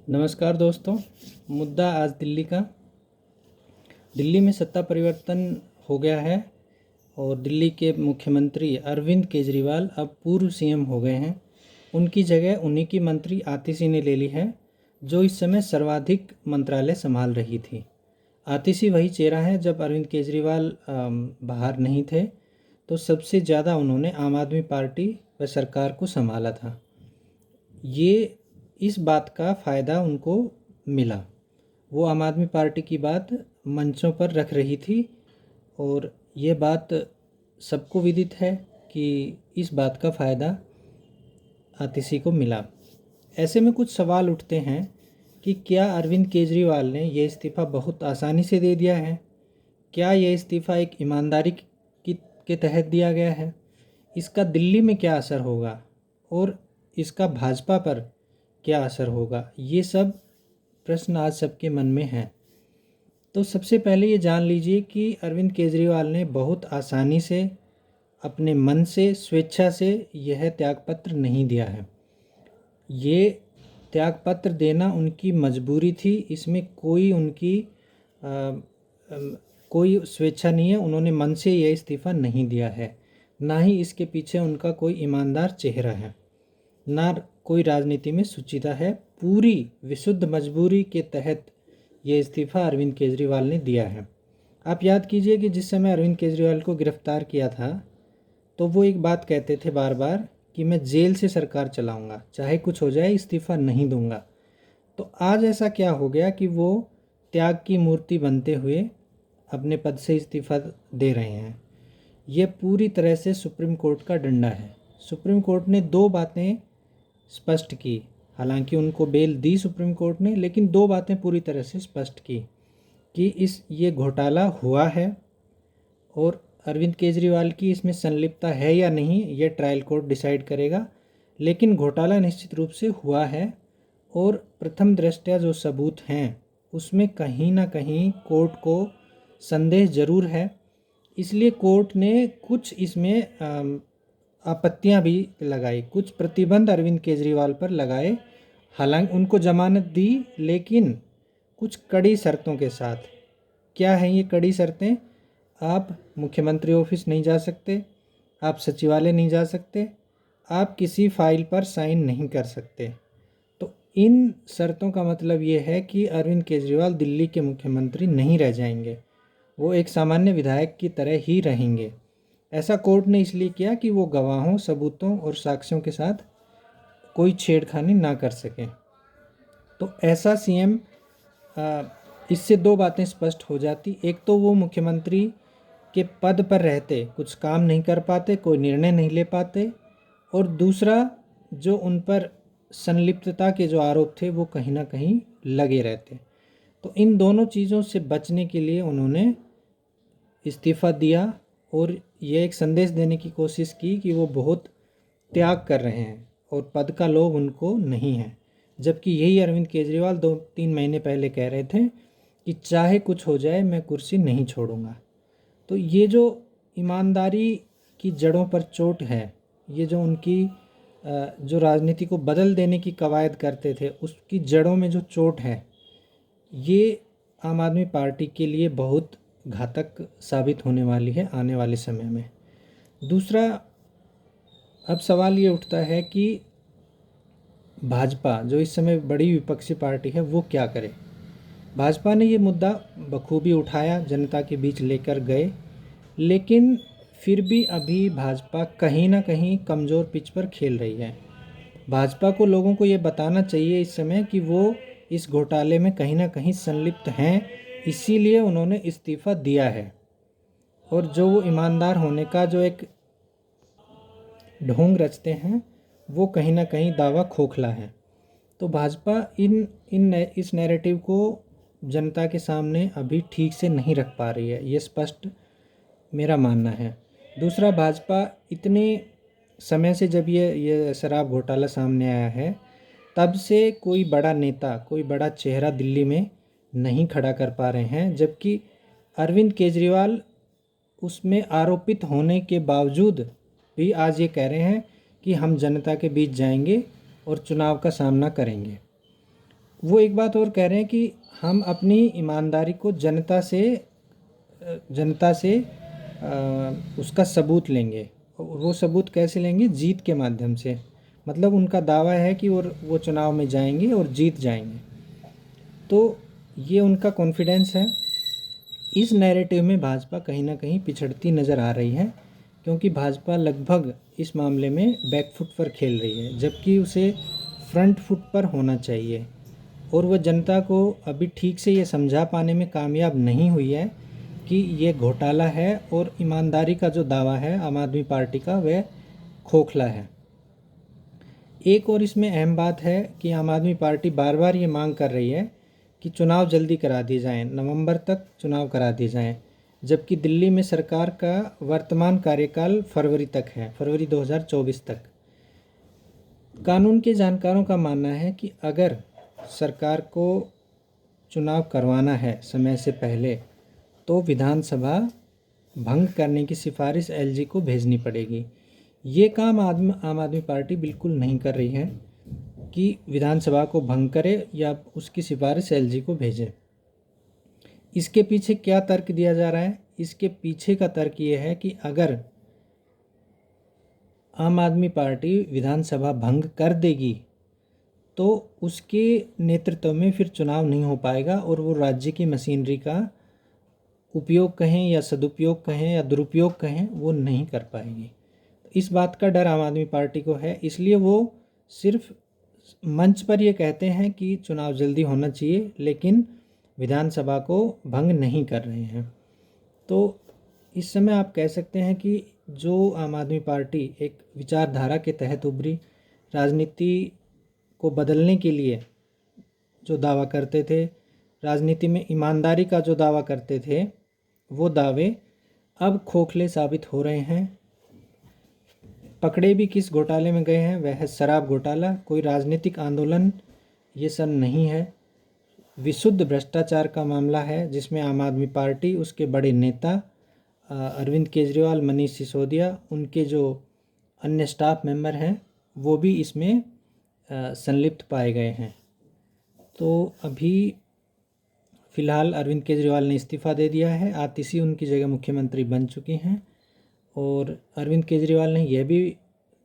नमस्कार दोस्तों। मुद्दा आज दिल्ली का। दिल्ली में सत्ता परिवर्तन हो गया है और दिल्ली के मुख्यमंत्री अरविंद केजरीवाल अब पूर्व सीएम हो गए हैं। उनकी जगह उन्हीं की मंत्री आतिशी ने ले ली है, जो इस समय सर्वाधिक मंत्रालय संभाल रही थी। आतिशी वही चेहरा है, जब अरविंद केजरीवाल बाहर नहीं थे तो सबसे ज़्यादा उन्होंने आम आदमी पार्टी व सरकार को संभाला था। ये इस बात का फ़ायदा उनको मिला। वो आम आदमी पार्टी की बात मंचों पर रख रही थी और ये बात सबको विदित है कि इस बात का फ़ायदा आतिशी को मिला। ऐसे में कुछ सवाल उठते हैं कि क्या अरविंद केजरीवाल ने यह इस्तीफ़ा बहुत आसानी से दे दिया है? क्या यह इस्तीफ़ा एक ईमानदारी के तहत दिया गया है? इसका दिल्ली में क्या असर होगा और इसका भाजपा पर क्या असर होगा? ये सब प्रश्न आज सबके मन में हैं। तो सबसे पहले ये जान लीजिए कि अरविंद केजरीवाल ने बहुत आसानी से, अपने मन से, स्वेच्छा से यह त्यागपत्र नहीं दिया है। ये त्यागपत्र देना उनकी मजबूरी थी। इसमें कोई उनकी कोई स्वेच्छा नहीं है। उन्होंने मन से यह इस्तीफ़ा नहीं दिया है। ना ही इसके पीछे उनका कोई ईमानदार चेहरा है, ना कोई राजनीति में सुचिता है। पूरी विशुद्ध मजबूरी के तहत ये इस्तीफ़ा अरविंद केजरीवाल ने दिया है। आप याद कीजिए कि जिस समय अरविंद केजरीवाल को गिरफ्तार किया था तो वो एक बात कहते थे बार बार कि मैं जेल से सरकार चलाऊंगा, चाहे कुछ हो जाए, इस्तीफ़ा नहीं दूंगा। तो आज ऐसा क्या हो गया कि वो त्याग की मूर्ति बनते हुए अपने पद से इस्तीफ़ा दे रहे हैं? ये पूरी तरह से सुप्रीम कोर्ट का डंडा है। सुप्रीम कोर्ट ने दो बातें स्पष्ट की। हालांकि उनको बेल दी सुप्रीम कोर्ट ने, लेकिन दो बातें पूरी तरह से स्पष्ट की कि ये घोटाला हुआ है और अरविंद केजरीवाल की इसमें संलिप्तता है या नहीं, ये ट्रायल कोर्ट डिसाइड करेगा। लेकिन घोटाला निश्चित रूप से हुआ है और प्रथम दृष्टया जो सबूत हैं उसमें कहीं ना कहीं कोर्ट को संदेह जरूर है। इसलिए कोर्ट ने कुछ इसमें आपत्तियां भी लगाई, कुछ प्रतिबंध अरविंद केजरीवाल पर लगाए। हालांकि उनको जमानत दी, लेकिन कुछ कड़ी शर्तों के साथ। क्या हैं ये कड़ी शर्तें? आप मुख्यमंत्री ऑफिस नहीं जा सकते, आप सचिवालय नहीं जा सकते, आप किसी फाइल पर साइन नहीं कर सकते। तो इन शर्तों का मतलब ये है कि अरविंद केजरीवाल दिल्ली के मुख्यमंत्री नहीं रह जाएंगे, वो एक सामान्य विधायक की तरह ही रहेंगे। ऐसा कोर्ट ने इसलिए किया कि वो गवाहों, सबूतों और साक्ष्यों के साथ कोई छेड़खानी ना कर सकें। तो ऐसा सीएम, इससे दो बातें स्पष्ट हो जाती। एक तो वो मुख्यमंत्री के पद पर रहते कुछ काम नहीं कर पाते, कोई निर्णय नहीं ले पाते, और दूसरा जो उन पर संलिप्तता के जो आरोप थे वो कहीं ना कहीं लगे रहते। तो इन दोनों चीज़ों से बचने के लिए उन्होंने इस्तीफ़ा दिया और ये एक संदेश देने की कोशिश की कि वो बहुत त्याग कर रहे हैं और पद का लोभ उनको नहीं है। जबकि यही अरविंद केजरीवाल 2-3 महीने पहले कह रहे थे कि चाहे कुछ हो जाए मैं कुर्सी नहीं छोड़ूंगा। तो ये जो ईमानदारी की जड़ों पर चोट है, ये जो उनकी जो राजनीति को बदल देने की कवायद करते थे उसकी जड़ों में जो चोट है, ये आम आदमी पार्टी के लिए बहुत घातक साबित होने वाली है आने वाले समय में। दूसरा, अब सवाल ये उठता है कि भाजपा जो इस समय बड़ी विपक्षी पार्टी है वो क्या करे। भाजपा ने ये मुद्दा बखूबी उठाया, जनता के बीच लेकर गए, लेकिन फिर भी अभी भाजपा कहीं ना कहीं कमज़ोर पिच पर खेल रही है। भाजपा को लोगों को ये बताना चाहिए इस समय कि वो इस घोटाले में कहीं ना कहीं संलिप्त हैं, इसीलिए उन्होंने इस्तीफ़ा दिया है। और जो वो ईमानदार होने का जो एक ढोंग रचते हैं वो कहीं ना कहीं दावा खोखला है। तो भाजपा इस नैरेटिव को जनता के सामने अभी ठीक से नहीं रख पा रही है, ये स्पष्ट मेरा मानना है। दूसरा, भाजपा इतने समय से जब ये शराब घोटाला सामने आया है तब से कोई बड़ा नेता, कोई बड़ा चेहरा दिल्ली में नहीं खड़ा कर पा रहे हैं, जबकि अरविंद केजरीवाल उसमें आरोपित होने के बावजूद भी आज ये कह रहे हैं कि हम जनता के बीच जाएंगे और चुनाव का सामना करेंगे। वो एक बात और कह रहे हैं कि हम अपनी ईमानदारी को जनता से उसका सबूत लेंगे। और वो सबूत कैसे लेंगे? जीत के माध्यम से। मतलब उनका दावा है कि वो चुनाव में जाएंगे और जीत जाएंगे। तो ये उनका कॉन्फिडेंस है। इस नैरेटिव में भाजपा कहीं ना कहीं पिछड़ती नज़र आ रही है, क्योंकि भाजपा लगभग इस मामले में बैकफुट पर खेल रही है, जबकि उसे फ्रंट फुट पर होना चाहिए। और वह जनता को अभी ठीक से ये समझा पाने में कामयाब नहीं हुई है कि ये घोटाला है और ईमानदारी का जो दावा है आम आदमी पार्टी का, वह खोखला है। एक और इसमें अहम बात है कि आम आदमी पार्टी बार बार ये मांग कर रही है कि चुनाव जल्दी करा दिए जाएं, नवंबर तक चुनाव करा दिए जाएं, जबकि दिल्ली में सरकार का वर्तमान कार्यकाल फरवरी तक है, फरवरी 2024 तक। कानून के जानकारों का मानना है कि अगर सरकार को चुनाव करवाना है समय से पहले, तो विधानसभा भंग करने की सिफारिश एलजी को भेजनी पड़ेगी। ये काम आम आदमी पार्टी बिल्कुल नहीं कर रही है कि विधानसभा को भंग करे या उसकी सिफारिश एलजी को भेजे। इसके पीछे क्या तर्क दिया जा रहा है? इसके पीछे का तर्क ये है कि अगर आम आदमी पार्टी विधानसभा भंग कर देगी तो उसके नेतृत्व में फिर चुनाव नहीं हो पाएगा और वो राज्य की मशीनरी का उपयोग कहें या सदुपयोग कहें या दुरुपयोग कहें, वो नहीं कर पाएगी। इस बात का डर आम आदमी पार्टी को है, इसलिए वो सिर्फ मंच पर ये कहते हैं कि चुनाव जल्दी होना चाहिए, लेकिन विधानसभा को भंग नहीं कर रहे हैं। तो इस समय आप कह सकते हैं कि जो आम आदमी पार्टी एक विचारधारा के तहत उभरी, राजनीति को बदलने के लिए जो दावा करते थे, राजनीति में ईमानदारी का जो दावा करते थे, वो दावे अब खोखले साबित हो रहे हैं। पकड़े भी किस घोटाले में गए हैं, वह है शराब घोटाला। कोई राजनीतिक आंदोलन ये सब नहीं है, विशुद्ध भ्रष्टाचार का मामला है, जिसमें आम आदमी पार्टी, उसके बड़े नेता अरविंद केजरीवाल, मनीष सिसोदिया, उनके जो अन्य स्टाफ मेंबर हैं, वो भी इसमें संलिप्त पाए गए हैं। तो अभी फ़िलहाल अरविंद केजरीवाल ने इस्तीफ़ा दे दिया है, आतिशी उनकी जगह मुख्यमंत्री बन चुकी हैं। और अरविंद केजरीवाल ने यह भी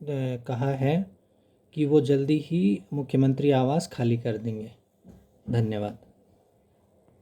कहा है कि वो जल्दी ही मुख्यमंत्री आवास खाली कर देंगे। धन्यवाद।